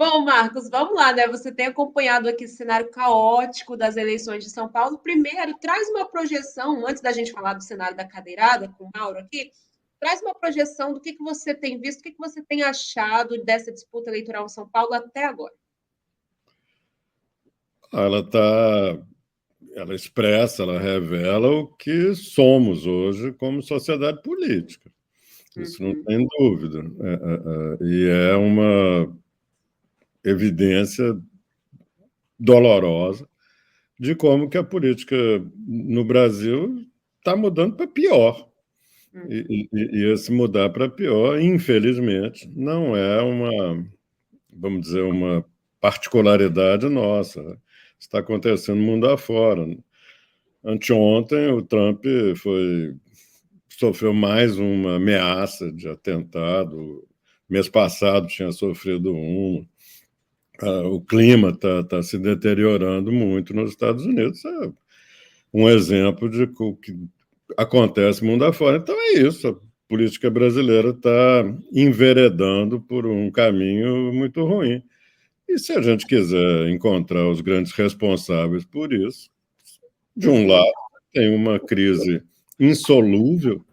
Bom, Marcos, vamos lá, né? Você tem acompanhado aqui esse cenário caótico das eleições de São Paulo. Primeiro, traz uma projeção, antes da gente falar do cenário da cadeirada, com o Mauro aqui, traz uma projeção do que você tem visto, o que você tem achado dessa disputa eleitoral em São Paulo até agora. Ela tá, ela expressa, ela revela o que somos hoje como sociedade política. Isso não tem dúvida. E é uma evidência dolorosa de como que a política no Brasil está mudando para pior. E esse mudar para pior, infelizmente, não é uma, vamos dizer, uma particularidade nossa. Está acontecendo no mundo afora. Anteontem, o Trump sofreu mais uma ameaça de atentado. Mês passado tinha sofrido um. O clima está se deteriorando muito nos Estados Unidos. É um exemplo de o que acontece mundo afora. Então é isso. A política brasileira está enveredando por um caminho muito ruim. E se a gente quiser encontrar os grandes responsáveis por isso, de um lado, tem uma crise insolúvel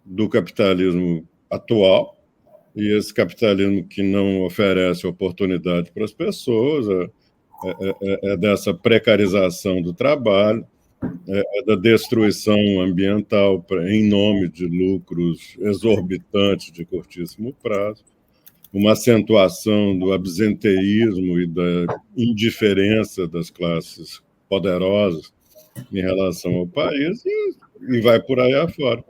do capitalismo atual, e esse capitalismo que não oferece oportunidade para as pessoas, é dessa precarização do trabalho, é da destruição ambiental em nome de lucros exorbitantes de curtíssimo prazo, uma acentuação do absenteísmo e da indiferença das classes poderosas em relação ao país e vai por aí afora.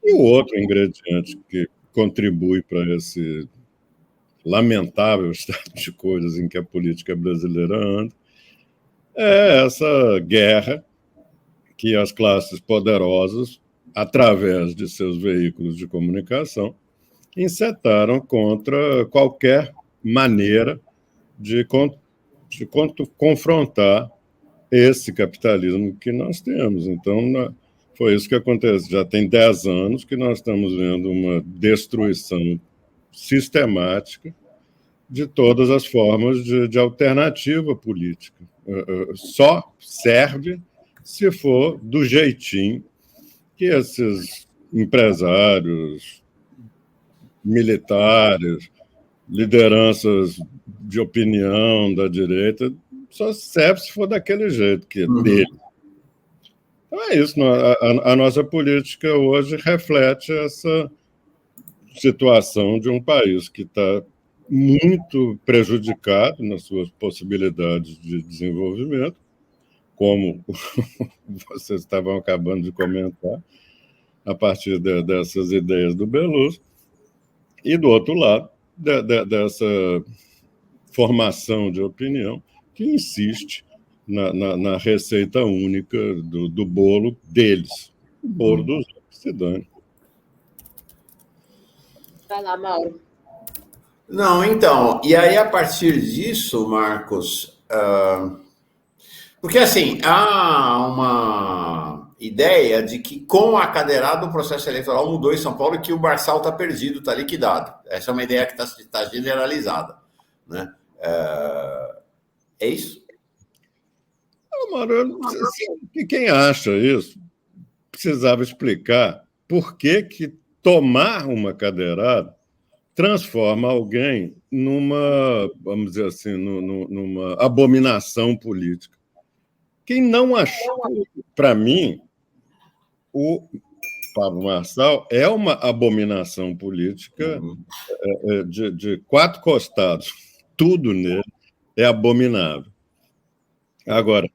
E o outro ingrediente que contribui para esse lamentável estado de coisas em que a política brasileira anda é essa guerra que as classes poderosas, através de seus veículos de comunicação, encetaram contra qualquer maneira de confrontar esse capitalismo que nós temos. Então, foi isso que acontece. Já tem 10 anos que nós estamos vendo uma destruição sistemática de todas as formas de alternativa política. Só serve se for do jeitinho que esses empresários, militares, lideranças de opinião da direita, só serve se for daquele jeito que é dele. Então é isso. A nossa política hoje reflete essa situação de um país que está muito prejudicado nas suas possibilidades de desenvolvimento, como vocês estavam acabando de comentar, a partir dessas ideias do Belussi, e, do outro lado, dessa formação de opinião que insiste na receita única do bolo deles, o bolo dos outros, se dane. Vai lá, Mauro. Não, então, e aí a partir disso, Marcos, porque assim, há uma ideia de que com a cadeirada o processo eleitoral mudou em São Paulo e que o Barçal está perdido, está liquidado. Essa é uma ideia que está generalizada, né? É isso? Mano, quem acha isso precisava explicar por que tomar uma cadeirada transforma alguém numa, vamos dizer assim, numa abominação política. Quem não achou, para mim, o Pablo Marçal é uma abominação política de quatro costados. Tudo nele é abominável. Agora,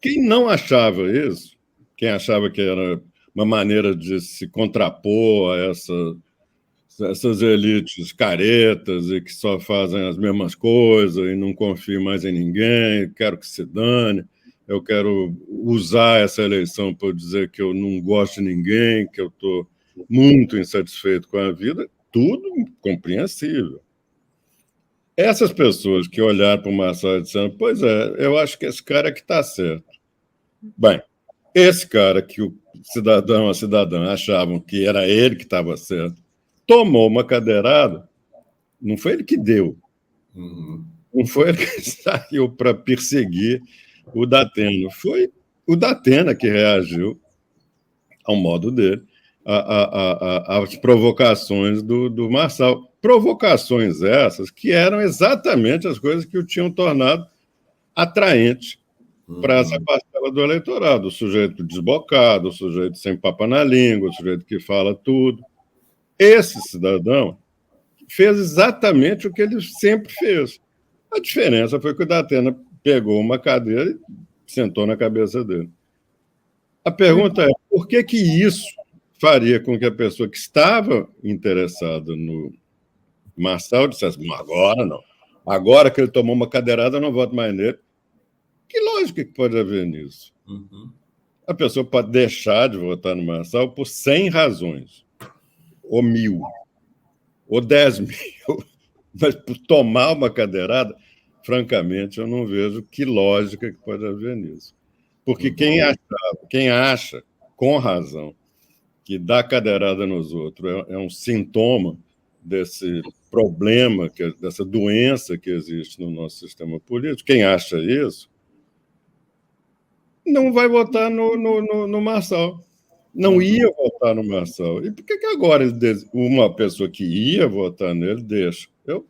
quem não achava isso, quem achava que era uma maneira de se contrapor a essas elites caretas e que só fazem as mesmas coisas e não confio mais em ninguém, quero que se dane, eu quero usar essa eleição para dizer que eu não gosto de ninguém, que eu estou muito insatisfeito com a vida, tudo compreensível. Essas pessoas que olharam para o Marçal e disseram, pois é, eu acho que esse cara é que está certo. Bem, esse cara que o cidadão, a cidadã achavam que era ele que estava certo, tomou uma cadeirada, não foi ele que deu. Não foi ele que saiu para perseguir o Datena. Foi o Datena que reagiu, ao modo dele, às provocações do Marçal. Provocações essas que eram exatamente as coisas que o tinham tornado atraente para essa parcela do eleitorado. O sujeito desbocado, o sujeito sem papa na língua, o sujeito que fala tudo. Esse cidadão fez exatamente o que ele sempre fez. A diferença foi que o Datena pegou uma cadeira e sentou na cabeça dele. A pergunta é, por que isso faria com que a pessoa que estava interessada no Marçal dissesse, agora não. Agora que ele tomou uma cadeirada, eu não voto mais nele. Que lógica que pode haver nisso? A pessoa pode deixar de votar no Marçal por 100 razões, ou 1.000, ou 10.000, mas por tomar uma cadeirada, francamente, eu não vejo que lógica que pode haver nisso. Porque quem acha, com razão, que dar cadeirada nos outros é um sintoma desse problema, dessa doença que existe no nosso sistema político, quem acha isso, não vai votar no Marçal. Não ia votar no Marçal. E por que agora uma pessoa que ia votar nele deixa? Eu,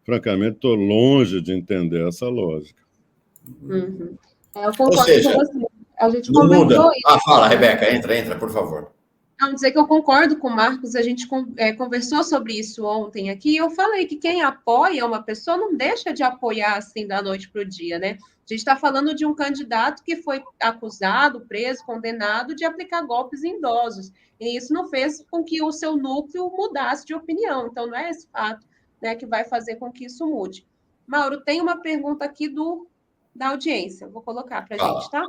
francamente, estou longe de entender essa lógica. Eu concordo com você. A gente não muda. Isso. Fala, Rebeca, entra, por favor. Não, dizer que eu concordo com o Marcos, a gente conversou sobre isso ontem aqui, e eu falei que quem apoia uma pessoa não deixa de apoiar assim da noite para o dia, né? A gente está falando de um candidato que foi acusado, preso, condenado de aplicar golpes em idosos, e isso não fez com que o seu núcleo mudasse de opinião, então não é esse fato, né, que vai fazer com que isso mude. Mauro, tem uma pergunta aqui da audiência, vou colocar para a gente, tá?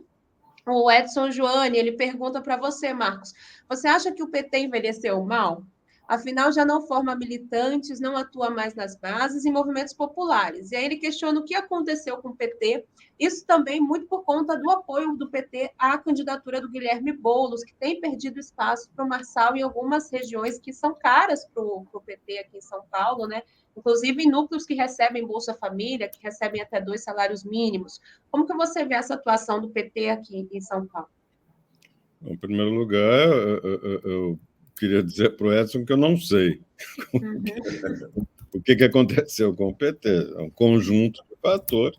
O Edson Joane, ele pergunta para você, Marcos, você acha que o PT envelheceu mal? Afinal, já não forma militantes, não atua mais nas bases e movimentos populares. E aí ele questiona o que aconteceu com o PT, isso também muito por conta do apoio do PT à candidatura do Guilherme Boulos, que tem perdido espaço para o Marçal em algumas regiões que são caras para o PT aqui em São Paulo, né? Inclusive em núcleos que recebem Bolsa Família, que recebem até 2 salários mínimos. Como que você vê essa atuação do PT aqui em São Paulo? Em primeiro lugar, eu queria dizer para o Edson que eu não sei o que aconteceu com o PT. É um conjunto de fatores,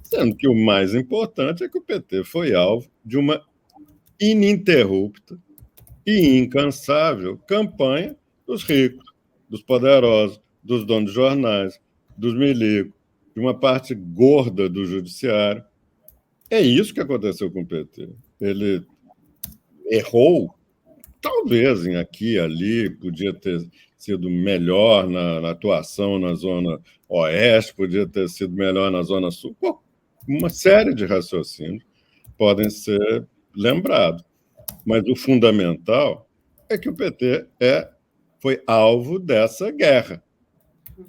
sendo que o mais importante é que o PT foi alvo de uma ininterrupta e incansável campanha dos ricos, dos poderosos, dos donos de jornais, dos milicos, de uma parte gorda do judiciário. É isso que aconteceu com o PT. Ele errou, talvez em aqui e ali, podia ter sido melhor na atuação na Zona Oeste, podia ter sido melhor na Zona Sul. Uma série de raciocínios podem ser lembrados. Mas o fundamental é que o PT foi alvo dessa guerra.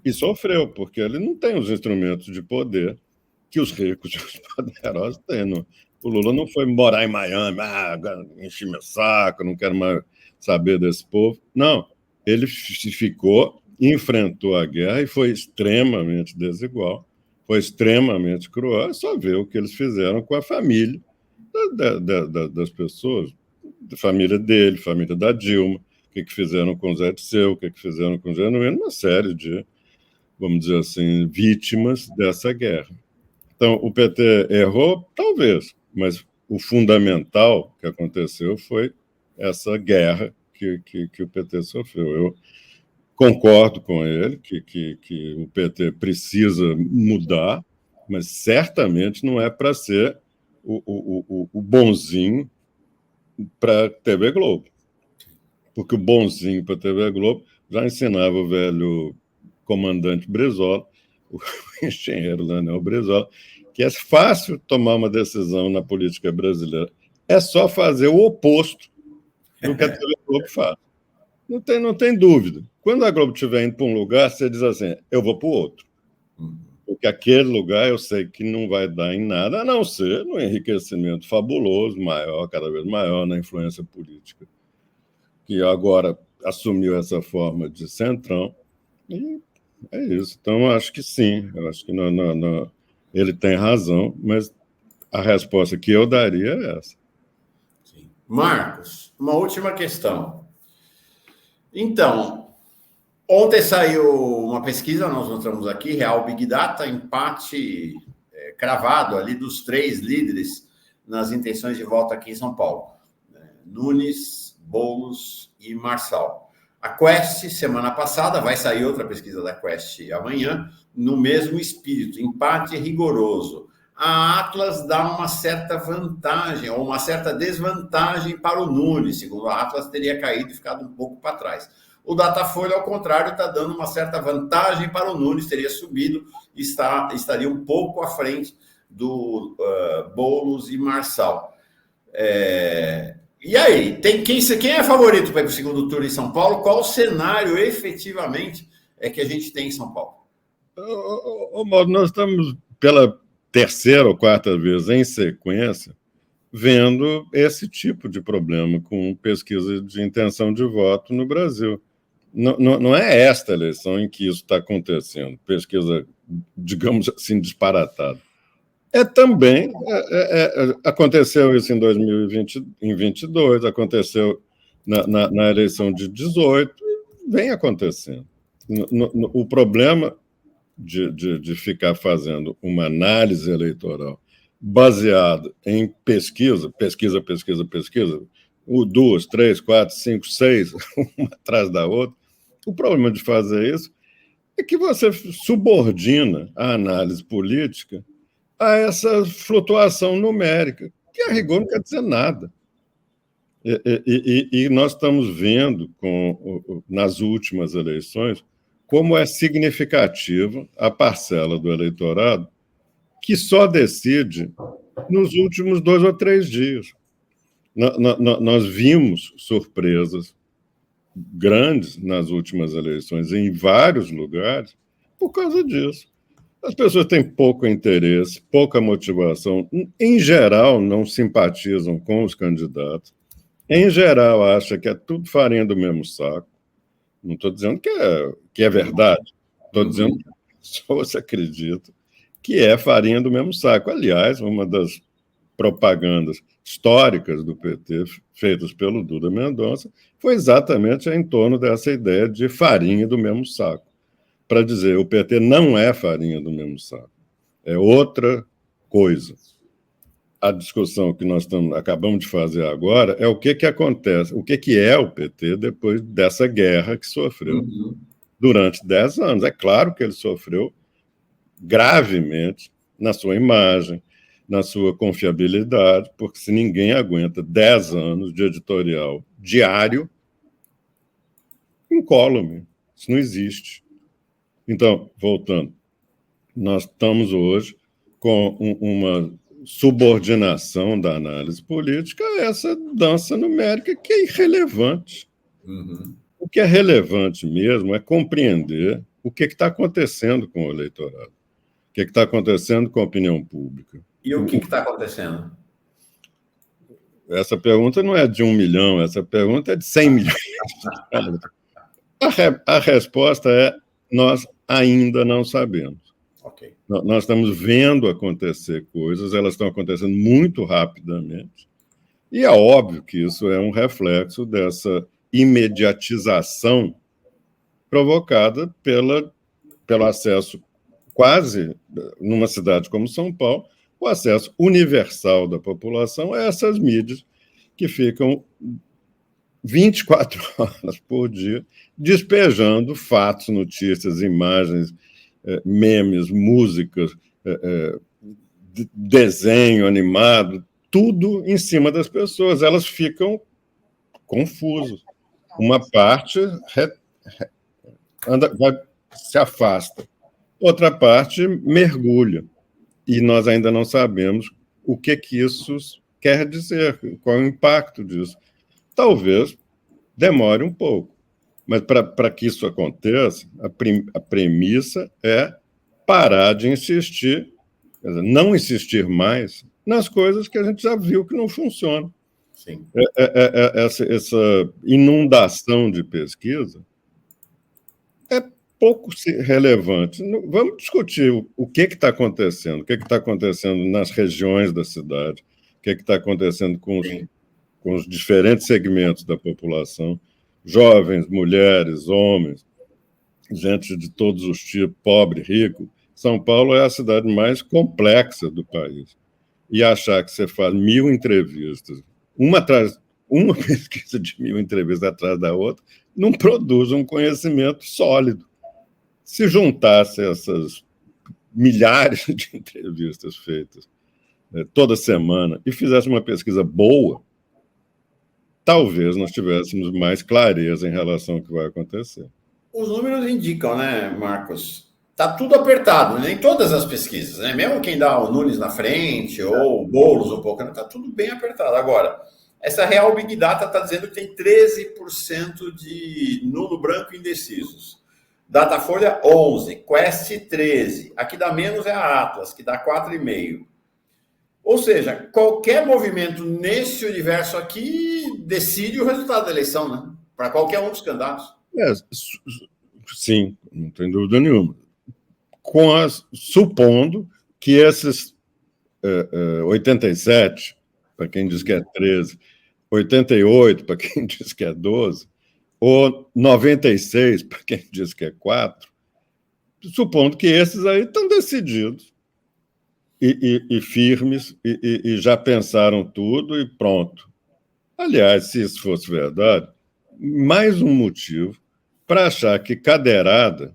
E sofreu, porque ele não tem os instrumentos de poder que os ricos e os poderosos têm. O Lula não foi morar em Miami, enchi meu saco, não quero mais saber desse povo. Não, ele ficou, enfrentou a guerra e foi extremamente desigual, foi extremamente cruel. É só ver o que eles fizeram com a família das pessoas, da família dele, família da Dilma, o que fizeram com o Zé Dirceu, o que fizeram com o Genuíno, uma série de, vamos dizer assim, vítimas dessa guerra. Então, o PT errou? Talvez, mas o fundamental que aconteceu foi essa guerra que o PT sofreu. Eu concordo com ele que o PT precisa mudar, mas certamente não é para ser o bonzinho para a TV Globo. Porque o bonzinho para a TV Globo já ensinava o velho comandante Brizola, o engenheiro Leonel Brizola, que é fácil tomar uma decisão na política brasileira. É só fazer o oposto do que a TV Globo faz. Não tem dúvida. Quando a Globo estiver indo para um lugar, você diz assim, eu vou para o outro. Porque aquele lugar eu sei que não vai dar em nada, a não ser no enriquecimento fabuloso, maior, cada vez maior, na influência política, que agora assumiu essa forma de centrão. E É isso. Então, acho que sim. Eu acho que ele tem razão, mas a resposta que eu daria é essa. Sim. Marcos, uma última questão. Então, ontem saiu uma pesquisa, nós mostramos aqui, Real Big Data, empate cravado ali dos 3 líderes nas intenções de voto aqui em São Paulo. Nunes, Boulos e Marçal. A Quest, semana passada, vai sair outra pesquisa da Quest amanhã, no mesmo espírito, empate rigoroso. A Atlas dá uma certa vantagem, ou uma certa desvantagem para o Nunes, segundo a Atlas, teria caído e ficado um pouco para trás. O Datafolha, ao contrário, está dando uma certa vantagem para o Nunes, teria subido e estaria um pouco à frente do Boulos e Marçal. E aí, quem é favorito para ir para o segundo turno em São Paulo? Qual o cenário efetivamente que a gente tem em São Paulo? Mauro, nós estamos pela terceira ou quarta vez em sequência vendo esse tipo de problema com pesquisa de intenção de voto no Brasil. Não é esta eleição em que isso está acontecendo, pesquisa, digamos assim, disparatada. Também aconteceu isso em 2022, aconteceu na eleição de 18, vem acontecendo. O problema de ficar fazendo uma análise eleitoral baseada em pesquisa, 2, 3, 4, 5, 6, uma atrás da outra, o problema de fazer isso é que você subordina a análise política a essa flutuação numérica, que a rigor não quer dizer nada. E nós estamos vendo, nas últimas eleições, como é significativa a parcela do eleitorado que só decide nos últimos 2 ou 3 dias. Nós vimos surpresas grandes nas últimas eleições, em vários lugares, por causa disso. As pessoas têm pouco interesse, pouca motivação. Em geral, não simpatizam com os candidatos. Em geral, acham que é tudo farinha do mesmo saco. Não estou dizendo que é verdade. Estou dizendo que as pessoas acreditam que é farinha do mesmo saco. Aliás, uma das propagandas históricas do PT, feitas pelo Duda Mendonça, foi exatamente em torno dessa ideia de farinha do mesmo saco. Para dizer, o PT não é farinha do mesmo saco, é outra coisa. A discussão que nós acabamos de fazer agora é o que acontece, o que é o PT depois dessa guerra que sofreu durante 10 anos. É claro que ele sofreu gravemente na sua imagem, na sua confiabilidade, porque se ninguém aguenta 10 anos de editorial diário, incólume, isso não existe. Então, voltando, nós estamos hoje com uma subordinação da análise política a essa dança numérica que é irrelevante. O que é relevante mesmo é compreender o que está acontecendo com o eleitorado, o que está acontecendo com a opinião pública. E o que está acontecendo? Essa pergunta não é de 1 milhão, essa pergunta é de 100 milhões. A resposta é: nós ainda não sabemos. Okay. Nós estamos vendo acontecer coisas, elas estão acontecendo muito rapidamente, e é óbvio que isso é um reflexo dessa imediatização provocada pelo acesso quase, numa cidade como São Paulo, o acesso universal da população a essas mídias que ficam 24 horas por dia despejando fatos, notícias, imagens, memes, músicas, desenho animado, tudo em cima das pessoas. Elas ficam confusas. Uma parte se afasta, outra parte mergulha. E nós ainda não sabemos o que isso quer dizer, qual é o impacto disso. Talvez demore um pouco, mas para que isso aconteça, a premissa é parar de insistir, quer dizer, não insistir mais nas coisas que a gente já viu que não funcionam. Sim. Essa inundação de pesquisa pouco relevante. Vamos discutir o que está acontecendo, o que está acontecendo nas regiões da cidade, o que está acontecendo com os diferentes segmentos da população, jovens, mulheres, homens, gente de todos os tipos, pobre, rico. São Paulo é a cidade mais complexa do país. E achar que você faz 1000 entrevistas, uma pesquisa de 1000 entrevistas atrás da outra, não produz um conhecimento sólido. Se juntasse essas milhares de entrevistas feitas toda semana e fizesse uma pesquisa boa, talvez nós tivéssemos mais clareza em relação ao que vai acontecer. Os números indicam, né, Marcos? Está tudo apertado, nem todas as pesquisas, né? Mesmo quem dá o Nunes na frente ou o Boulos um pouco, está tudo bem apertado. Agora, essa Real Big Data está dizendo que tem 13% de nulo branco indecisos. Datafolha 11, Quest 13. Aqui dá menos é a Atlas, que dá 4,5. Ou seja, qualquer movimento nesse universo aqui decide o resultado da eleição, né? Para qualquer um dos candidatos. Sim, não tem dúvida nenhuma. Supondo que esses 87, para quem diz que é 13, 88, para quem diz que é 12, ou 96, para quem diz que é 4, supondo que esses aí estão decididos e firmes e já pensaram tudo e pronto. Aliás, se isso fosse verdade, mais um motivo para achar que cadeirada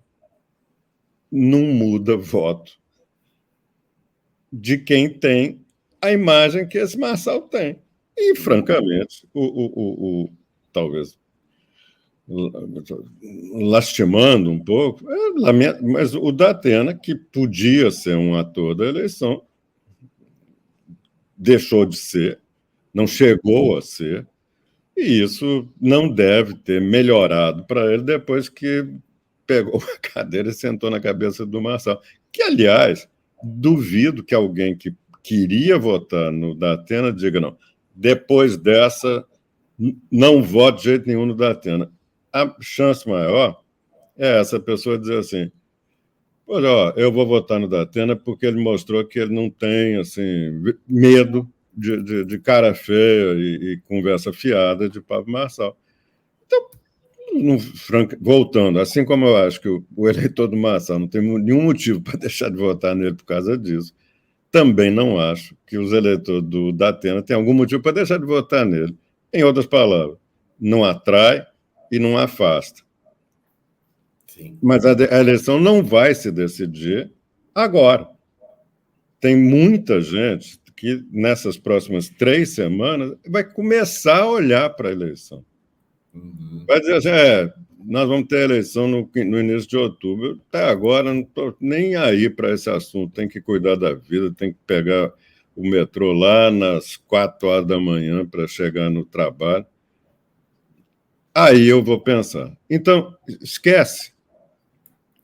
não muda voto de quem tem a imagem que esse Marçal tem. E, francamente, talvez lastimando um pouco, mas o Datena, que podia ser um ator da eleição, deixou de ser, não chegou a ser, e isso não deve ter melhorado para ele depois que pegou a cadeira e sentou na cabeça do Marçal. Que, aliás, duvido que alguém que queria votar no Datena diga, não, depois dessa, não voto de jeito nenhum no Datena. A chance maior é essa pessoa dizer assim, olha, eu vou votar no Datena porque ele mostrou que ele não tem assim, medo de cara feia e conversa fiada de Pablo Marçal. Então, voltando, assim como eu acho que o eleitor do Marçal não tem nenhum motivo para deixar de votar nele por causa disso, também não acho que os eleitores do Datena têm algum motivo para deixar de votar nele. Em outras palavras, não atrai e não afasta. Sim. Mas a eleição não vai se decidir agora. Tem muita gente que, nessas próximas 3 semanas, vai começar a olhar para a eleição. Uhum. Vai dizer assim, nós vamos ter eleição no início de outubro. Até agora, não estou nem aí para esse assunto. Tem que cuidar da vida, tem que pegar o metrô lá nas 4 horas da manhã para chegar no trabalho. Aí eu vou pensar. Então, esquece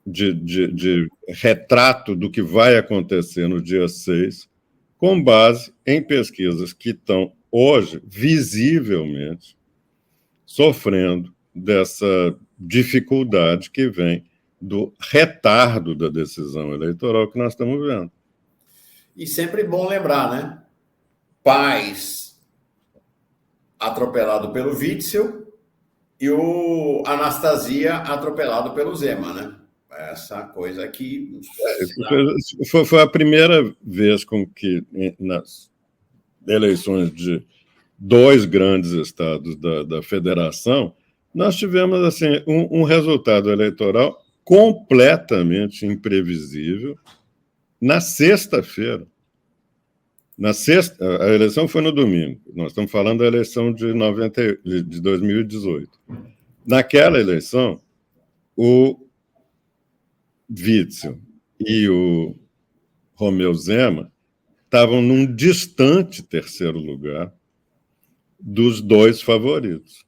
de retrato do que vai acontecer no dia 6, com base em pesquisas que estão hoje, visivelmente, sofrendo dessa dificuldade que vem do retardo da decisão eleitoral que nós estamos vendo. E sempre bom lembrar, né? Paes atropelado pelo Witzel e o Anastasia atropelado pelo Zema, né? Essa coisa aqui... Foi a primeira vez com que, nas eleições de 2 grandes estados da federação, nós tivemos assim, um resultado eleitoral completamente imprevisível na sexta-feira. A eleição foi no domingo. Nós estamos falando da eleição de 2018. Naquela eleição, o Witzel e o Romeu Zema estavam num distante terceiro lugar dos 2 favoritos.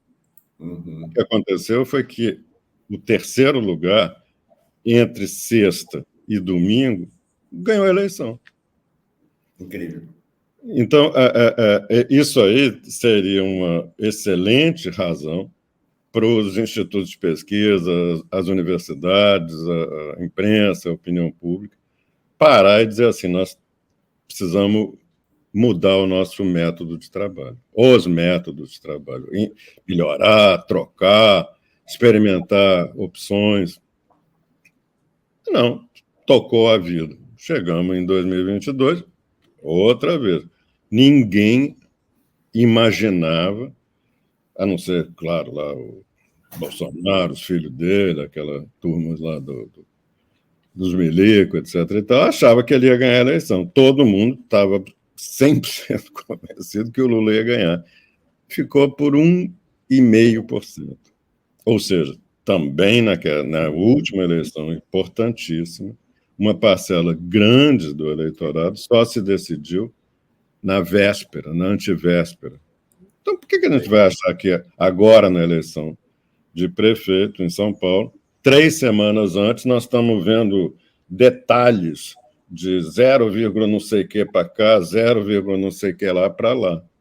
Uhum. O que aconteceu foi que o terceiro lugar, entre sexta e domingo, ganhou a eleição. Incrível. Então, isso aí seria uma excelente razão para os institutos de pesquisa, as universidades, a imprensa, a opinião pública, parar e dizer assim, nós precisamos mudar o nosso método de trabalho, os métodos de trabalho, melhorar, trocar, experimentar opções. Não, tocou a vida. Chegamos em 2022, outra vez. Ninguém imaginava, a não ser, claro, lá o Bolsonaro, os filhos dele, aquela turma lá dos milico, etc. e tal, achava que ele ia ganhar a eleição. Todo mundo estava 100% convencido que o Lula ia ganhar. Ficou por 1,5%. Ou seja, também na última eleição importantíssima, uma parcela grande do eleitorado só se decidiu na véspera, na antivéspera. Então, por que a gente vai achar que agora, na eleição de prefeito em São Paulo, 3 semanas antes, nós estamos vendo detalhes de 0, não sei o que para cá, 0, não sei o que lá para lá?